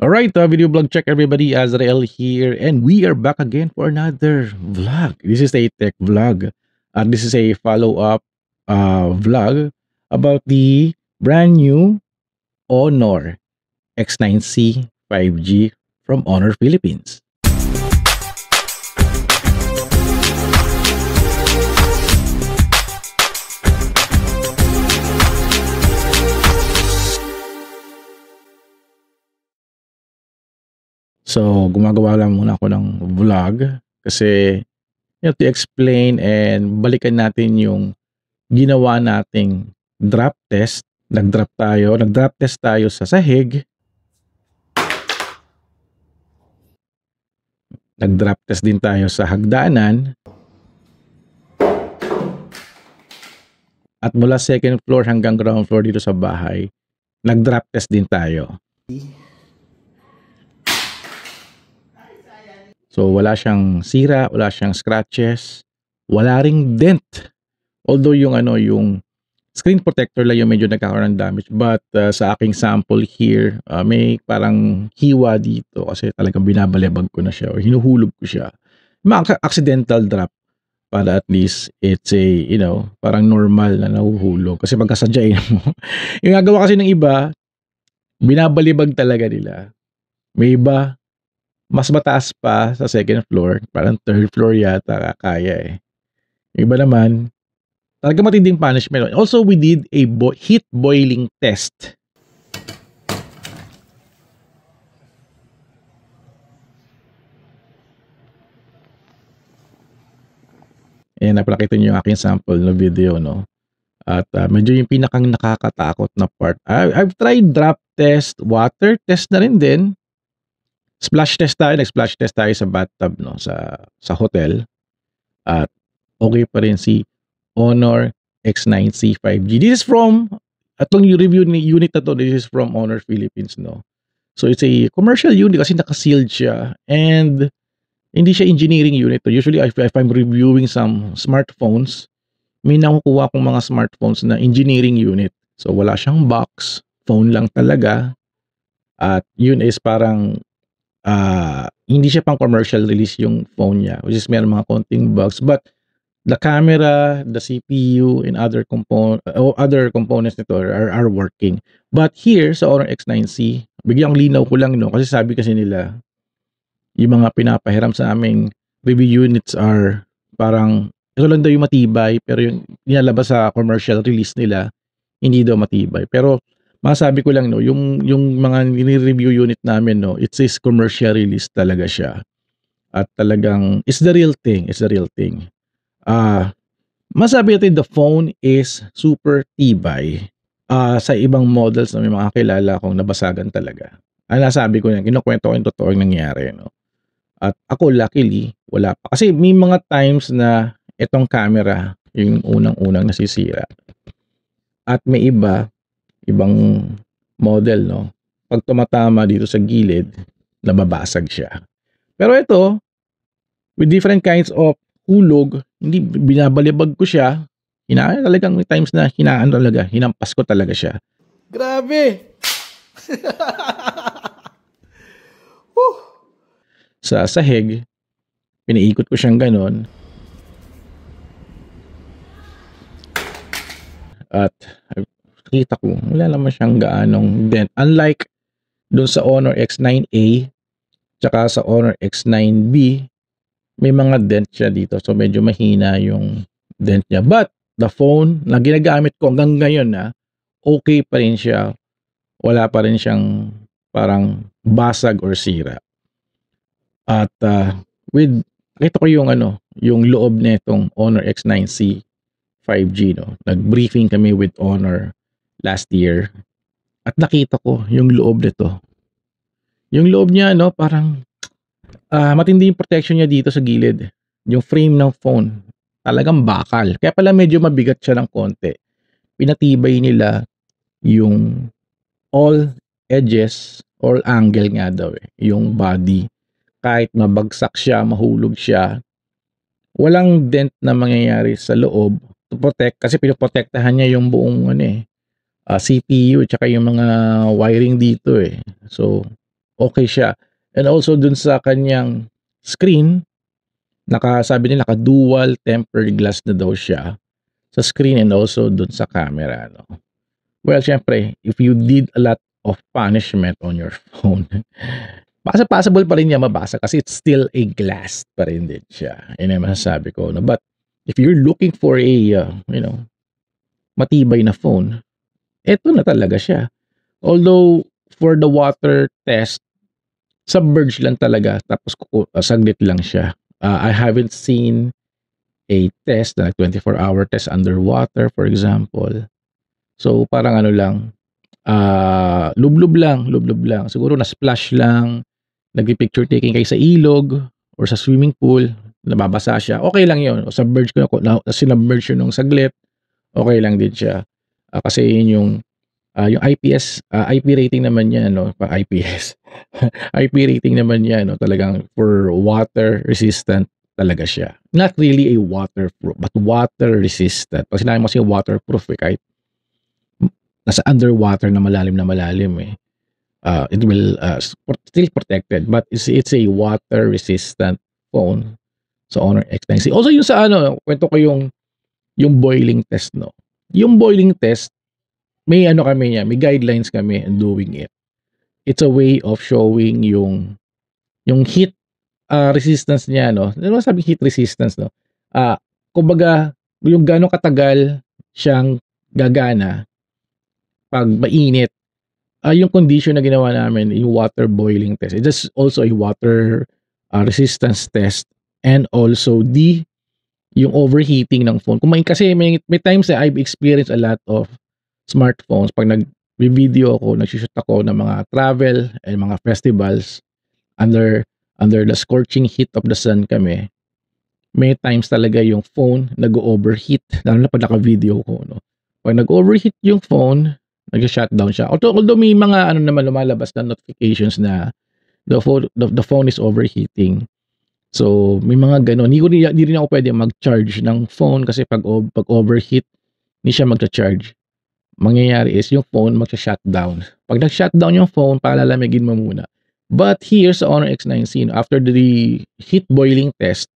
Alright, video vlog check everybody, Azrael here, and we are back again for another vlog. This is a tech vlog. This is a follow-up vlog about the brand new Honor X9C 5G from Honor Philippines. So, gumagawa lang muna ako ng vlog kasi to explain and balikan natin yung ginawa nating drop test. Nag-drop test tayo sa sahig. Nag-drop test din tayo sa hagdanan. At mula second floor hanggang ground floor dito sa bahay, nag-drop test din tayo. So wala siyang sira, wala siyang scratches, wala ring dent. Although yung screen protector lang yung medyo nagkakaroon ng damage, but sa aking sample here, may parang hiwa dito kasi talagang binabalebag ko na siya o hinuhulog ko siya. Mga accidental drop para at least it's a, parang normal na nahuhulog. Kasi pagkasadyain mo, yung gagawa kasi ng iba, binabalibag talaga nila. May iba, mas mataas pa sa second floor, parang third floor yata kaya eh. Yung iba naman, talaga matinding punishment. Also, we did a heat boiling test. Ayan, napakita niyo yung aking sample na video, no? At medyo yung pinakang nakakatakot na part. I've tried drop test, water test na rin din. Splash test tayo, nag-splash test tayo sa bathtub, no, sa hotel. At okay pa rin si Honor X9C 5G. This is from, atong review ni unit na to, this is from Honor Philippines, no. So it's a commercial unit kasi naka-sealed siya and hindi siya engineering unit. Usually if I'm reviewing some smartphones, may nakukuha akong mga smartphones na engineering unit. So wala siyang box, phone lang talaga. At yun is parang hindi siya pang commercial release yung phone niya, which is meron mga konting bugs, but the camera, the CPU, and other components nito are working. But here sa Honor X9C, bigyang linaw ko lang, no, kasi sabi kasi nila yung mga pinapahiram sa aming review units are parang ito lang daw yung matibay, pero yung nilalabas sa commercial release nila hindi daw matibay. Pero masabi ko lang, no, yung mga ni-review unit namin, no, it's commercial release talaga siya. At talagang it's the real thing, masabi natin the phone is super tibay. Sa ibang models na may mga kilala akong nabasagan talaga. Nasabi ko yan, kinukwento ko yung totoo yung nangyari, no. At ako luckily, wala pa. Kasi may mga times na itong camera, yung unang-unang nasisira. At may ibang model, no, pag tumatama dito sa gilid, nababasag siya. Pero ito, with different kinds of hulog, hindi binabalibag ko siya, talagang may times na hinampas ko talaga siya. Grabe! Sa sahig, piniikot ko siyang ganon. At kita ko, wala naman siyang gaanong dent. Unlike doon sa Honor X9A, tsaka sa Honor X9B, may mga dent siya dito. So medyo mahina yung dent niya. But the phone na ginagamit ko hanggang ngayon okay pa rin siya. Wala pa rin siyang parang basag or sira. At kita ko yung loob nitong Honor X9C 5G, no. Nag-briefing kami with Honor last year at nakita ko yung loob nito. Yung loob niya, no, parang matindi yung protection niya dito sa gilid. Yung frame ng phone, talagang bakal. Kaya pala medyo mabigat siya ng konti. Pinatibay nila yung all edges, all angle nga daw yung body. Kahit mabagsak siya, mahulog siya, walang dent na mangyayari sa loob to protect, kasi pinoprotektahan niya yung buong CPU tsaka yung mga wiring dito So okay siya. And also dun sa kanyang screen, sabi nila naka-dual tempered glass na daw siya sa screen and also dun sa camera, no? Well, siyempre, if you did a lot of punishment on your phone, possible pa rin niya mabasa kasi it's still a glass pa rin din siya. Yun ang masasabi ko, no? But if you're looking for a, matibay na phone, eto na talaga siya. Although, for the water test, submerged lang talaga, tapos saglit lang siya. I haven't seen a test, like 24-hour test underwater, for example. So, parang ano lang, lublub lang. Siguro na-splash lang, nagpi-picture taking kayo sa ilog or sa swimming pool, nababasa siya, okay lang yun. O submerge ko, sinubmerge yun nung saglit, okay lang din siya. Kasi yun yung IP rating naman niya, no? IPS. IP rating naman niya, no? Talagang for water resistant talaga siya. Not really a waterproof, but water resistant. Pag sinabi mo kasi waterproof, kahit nasa underwater na malalim eh. It will still protected, but it's a water resistant phone. So Honor X9C. Also yung sa kwento ko yung boiling test, no. Yung boiling test, may kami niya, may guidelines kami in doing it. It's a way of showing yung heat resistance niya, no. Ano sabi heat resistance, no? Kumbaga yung gaano katagal siyang gagana pag mainit. Yung condition na ginawa namin, yung water boiling test. It's also a water resistance test and also yung overheating ng phone. Kasi may times na I've experienced a lot of smartphones pag nag-video ako, nag-shoot ako ng mga travel and mga festivals under the scorching heat of the sun kami. May times talaga yung phone nag-overheat, lalo na pag naka-video ko, no. Pag nag-overheat yung phone, nag-shutdown siya. Although may mga naman lumalabas na notifications na the phone is overheating. So, may mga gano'n. Hindi rin ako pwede mag-charge ng phone kasi pag overheat, hindi siya mag-charge. Mangyayari is yung phone mag-shutdown. Pag nag-shutdown yung phone, palalamigin mo muna. But here sa Honor X9C, after the heat boiling test,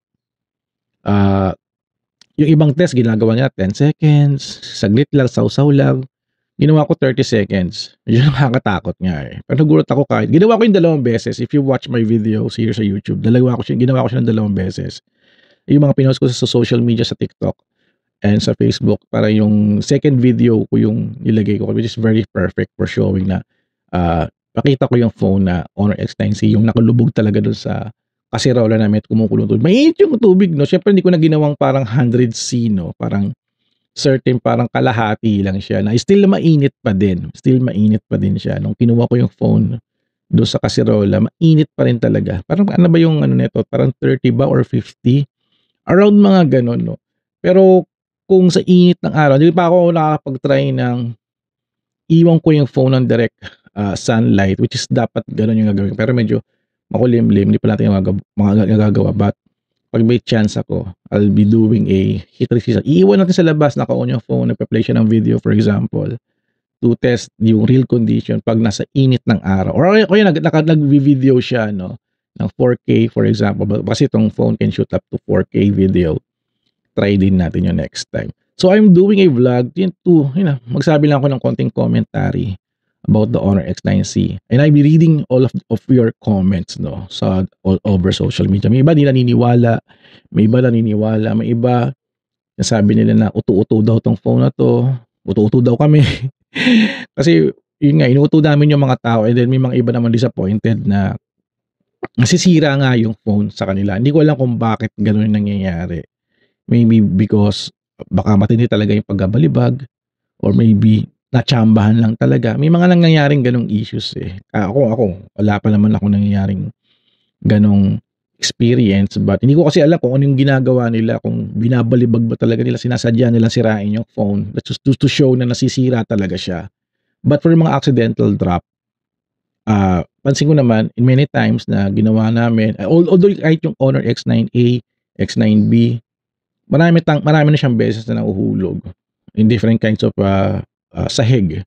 yung ibang test ginagawa niya 10 seconds, saglit lang, sausaw lang. Ginawa ko 30 seconds. Medyo nakakatakot nga eh. Pero nagulat ako kahit. Ginawa ko yung 2 beses. If you watch my videos here sa YouTube, ginawa ko siya ng 2 beses. Yung mga pinost ko sa social media, sa TikTok and sa Facebook, para yung second video ko yung nilagay ko, which is very perfect for showing na pakita ko yung phone na Honor X9C, yung nakalubog talaga doon sa kasirola namin at kumukulong tubig. Mainit yung tubig, no? Siyempre, hindi ko na ginawang parang 100C, no? Parang certain, parang kalahati lang siya na still mainit pa din siya. Nung kinuha ko yung phone doon sa kasirola, mainit pa rin talaga. Parang ano ba yung nito, parang 30 ba or 50? Around mga ganon, no. Pero kung sa init ng araw, hindi pa ako nakakapag-try ng iwan ko yung phone ng direct sunlight, which is dapat ganon yung gagawin. Pero medyo makulimlim, hindi pa natin magagawa. But pag may chance ako, I'll be doing a heat resistance. Iiwan natin sa labas, naka-on yung phone, nagpa-play siya ng video, for example, to test yung real condition pag nasa init ng araw. Or kaya nag-video siya, no, ng 4K, for example. Kasi itong phone can shoot up to 4K video. Try din natin yung next time. So, I'm doing a vlog magsabi lang ako ng konting commentary about the Honor X9C. And I'll be reading all of your comments, no, sa all over social media. May iba di naniniwala, may iba sabi nila na uto-uto daw tong phone na to, uto-uto daw kami. Kasi yun nga, inuuto namin yung mga tao, and then may mga iba naman disappointed na nasisira nga yung phone sa kanila. Hindi ko alam kung bakit gano'n nangyayari. Maybe because baka matindi talaga yung pagkabalibag, or maybe natsambahan lang talaga. May mga nangyayaring ganong issues eh. Ako, wala pa naman ako nangyayaring ganong experience, but hindi ko kasi alam kung ano yung ginagawa nila, kung binabalibag ba talaga nila, sinasadya nila sirain yung phone, that's just to show na nasisira talaga siya. But for mga accidental drop, pansin ko naman, in many times na ginawa namin, although kahit yung Honor X9A, X9B, marami na siyang beses na nahuhulog in different kinds of sahig.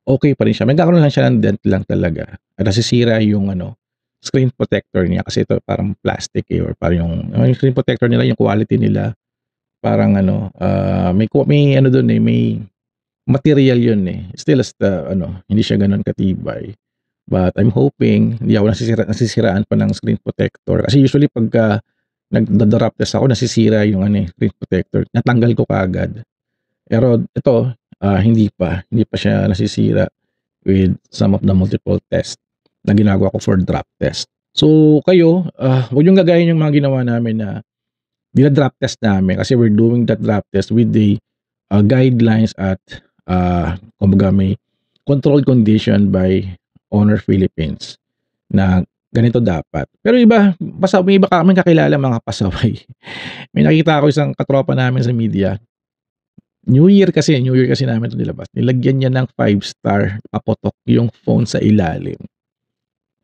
Okay pa rin siya. Magkakaroon lang siya ng dent lang talaga. At nasisira yung screen protector niya kasi ito parang plastic or parang yung screen protector nila, yung quality nila parang may ano dun may material yun Still as hindi siya gano'n katibay. But I'm hoping hindi ako nasisiraan pa ng screen protector. Kasi usually pagka nagda-drop test ako nasisira yung screen protector. Natanggal ko kaagad. Pero ito, hindi pa siya nasisira with some of the multiple test na ginagawa ko for drop test. So kayo, huwag niyong gagayin yung mga ginawa namin na dina-drop test namin kasi we're doing that drop test with the guidelines at kumbaga may controlled condition by Honor Philippines na ganito dapat. Pero may iba kami kakilala mga pasaway. May nakita ako isang katropa namin sa media. New Year kasi namin ito nilabas. Nilagyan niya ng 5-star, paputok yung phone sa ilalim.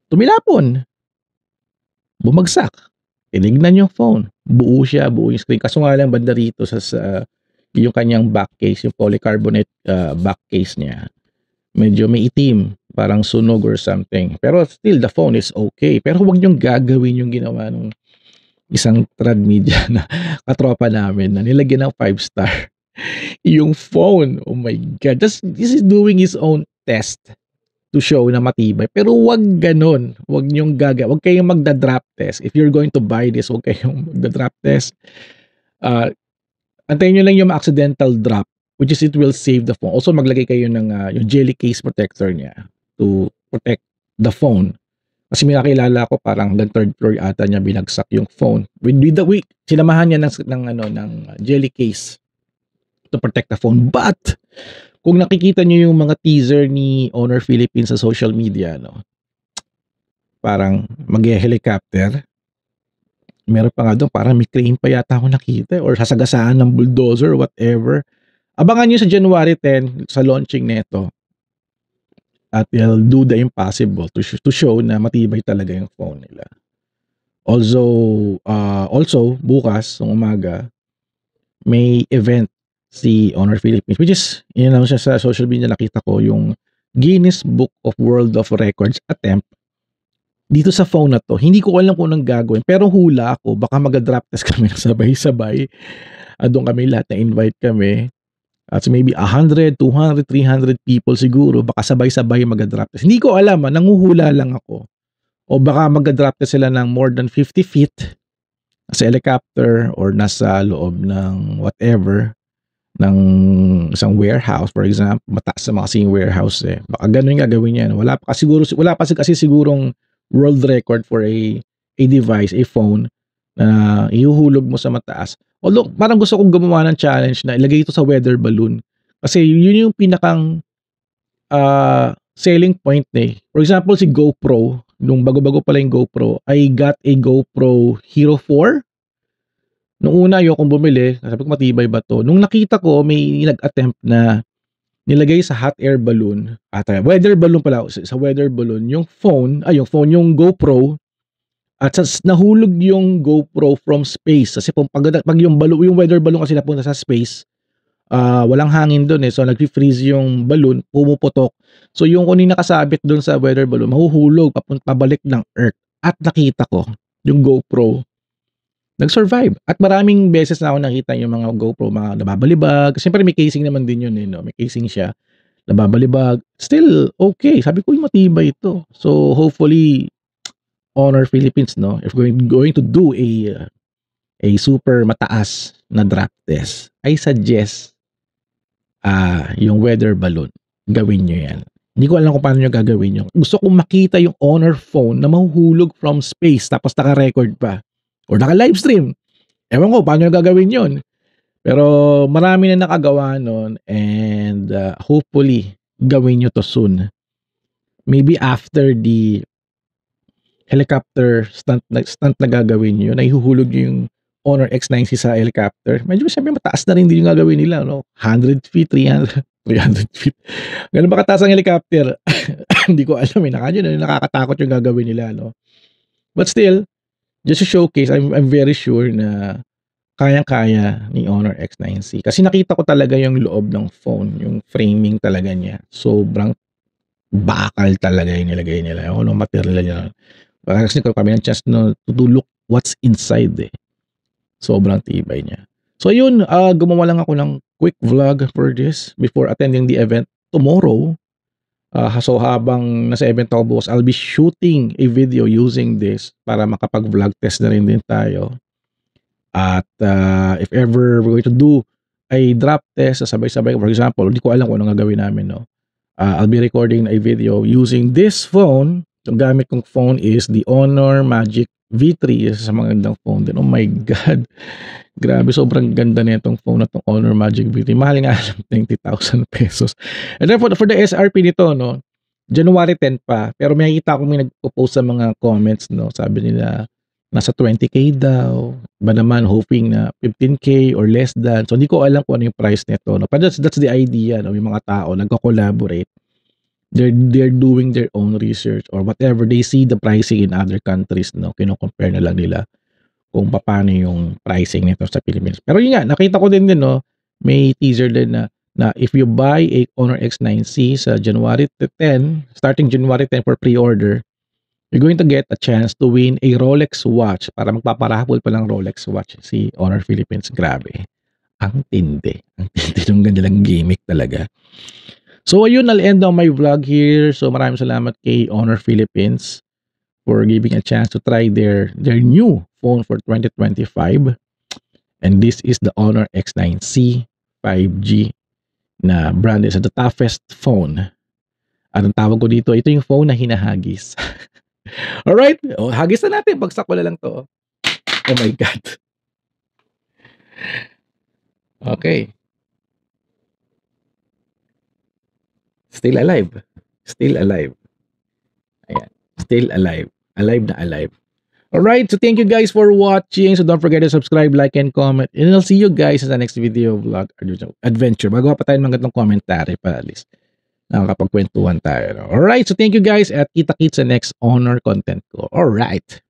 Tumilapon. Bumagsak. Tinignan yung phone. Buo yung screen. Kaso nga lang banda rito sa yung kanyang back case, yung polycarbonate back case niya. Medyo may itim, parang sunog or something. Pero still, the phone is okay. Pero huwag niyong gagawin yung ginawa ng isang trad media na katropa namin na nilagyan ng 5-star. Yung phone, oh my God. This is doing his own test to show na matibay. Pero wag ganon. Wag kayong magda-drop test. If you're going to buy this, wag kayong magda-drop test. Antayin nyo lang yung accidental drop, which is it will save the phone. Also, maglagay kayo ng yung jelly case protector niya to protect the phone. Kasi may nakilala ko parang hanggang 3rd floor ata niya binagsak yung phone. Sinamahan niya ng jelly case to protect the phone. But kung nakikita niyo yung mga teaser ni Honor Philippines sa social media, parang mag-helicopter. Meron pa nga doon, parang may crane pa yata ako nakita or sasagasaan ng bulldozer or whatever. Abangan nyo sa January 10 sa launching neto. At they'll do the impossible to show na matibay talaga yung phone nila. Also, bukas, ng umaga, may event si Honor Philippines, which is, siya sa social media nakita ko, yung Guinness Book of World of Records attempt dito sa phone na to. Hindi ko alam kung anong gagawin, pero hula ako, baka mag-drop test kami na sabay-sabay. Doon kami lahat na-invite kami. At so maybe 100, 200, 300 people siguro, baka sabay-sabay mag-drop test. Hindi ko alam, nanguhula lang ako. O baka mag-drop test sila ng more than 50 feet sa helicopter or nasa loob ng whatever, ng isang warehouse, for example, mataas sa mga kasing warehouse Baka ganun yung gagawin yan. Wala pa kasi sigurong world record for a device, a phone na ihuhulog mo sa mataas. Although parang gusto kong gumawa ng challenge na ilagay ito sa weather balloon. Kasi yun yung pinakang selling point For example, si GoPro, nung bago-bago pala yung GoPro, I got a GoPro Hero 4. Nung una, ayokong bumili. Sabi ko, matibay ba to? Nung nakita ko, may nag-attempt na nilagay sa hot air balloon, weather balloon pala, sa weather balloon, yung GoPro, at nahulog yung GoPro from space. Kasi pag yung weather balloon kasi napunta sa space, walang hangin doon so nag-freeze yung balloon, pumuputok. So yung kuning nakasabit doon sa weather balloon, mahuhulog, pabalik ng Earth. At nakita ko, yung GoPro, nag-survive. At maraming beses na ako nakita yung mga GoPro, mga nababalibag. Siyempre may casing naman din yun may casing siya. Nababalibag. Still, okay. Sabi ko, matibay ito. So, hopefully, Honor Philippines, if going to do a super mataas na drop test, I suggest yung weather balloon. Gawin nyo yan. Hindi ko alam kung paano nyo gagawin yun. Gusto kong makita yung Honor phone na mahuhulog from space tapos naka-record pa. Or naka-livestream. Ewan ko, paano gagawin yun? Pero marami na nakagawa nun and hopefully, gawin nyo to soon. Maybe after the helicopter stunt na gagawin nyo, na ihuhulog yung Honor X9C sa helicopter. Medyo siyempre mataas na rin din yung gagawin nila. 100 feet, 300 feet. Ganun ba kataas ang helicopter? Hindi ko alam nakakatakot yung gagawin nila. But still, just to showcase, I'm very sure na kayang-kaya ni Honor X9C. Kasi nakita ko talaga yung loob ng phone, yung framing talaga niya. Sobrang bakal talaga yung nilagay nila. Yung material niya. Kasi kami ng chance to look what's inside eh. Sobrang tibay niya. So yun, gumawa lang ako ng quick vlog for this before attending the event tomorrow. So habang nasa event ako bukas, I'll be shooting a video using this para makapag-vlog test na rin din tayo. At if ever we're going to do a drop test sa sabay-sabay, for example, hindi ko alam kung ano gagawin namin, no? I'll be recording a video using this phone. Yung gamit kong phone is the Honor Magic V3. Isa sa mga gandang phone din. Oh my God. Grabe, sobrang ganda na itong phone na itong Honor Magic V3. Mahal nga lang, 20,000 pesos. And then for the SRP nito, no, January 10 pa. Pero may nakikita ko may nagpo-post sa mga comments, no, sabi nila, nasa 20K daw. Ba naman, hoping na 15K or less than. So, hindi ko alam kung ano yung price nito, no. But that's the idea, no, yung mga tao, nagko-collaborate. They're doing their own research or whatever. They see the pricing in other countries, no, kino-compare na lang nila kung paano yung pricing nito sa Pilipinas. Pero yun nga, nakita ko din, no, may teaser din na if you buy a Honor X9C sa January 10, starting January 10 for pre-order, you're going to get a chance to win a Rolex watch. Para magpaparahapol pa ng Rolex watch si Honor Philippines. Grabe. Ang tindi. Ang tindi ng gandalang gimmick talaga. So ayun, I'll end on my vlog here. So maraming salamat kay Honor Philippines for giving a chance to try their new phone for 2025. And this is the Honor X9C 5G na branded as the toughest phone. At ang tawag ko dito, ito yung phone na hinahagis. Alright, hagis na natin. Bagsak ko na lang to. Oh my God. Okay. Still alive. Still alive. Ayan. Still alive. Alive na alive. Alright, so thank you guys for watching. So don't forget to subscribe, like, and comment. And I'll see you guys in the next video vlog or adventure. Magawa pa tayo ng magandang commentary para at least nakakapagkwentuhan tayo. No? Alright, so thank you guys at kita-kits sa next Honor content ko. Alright.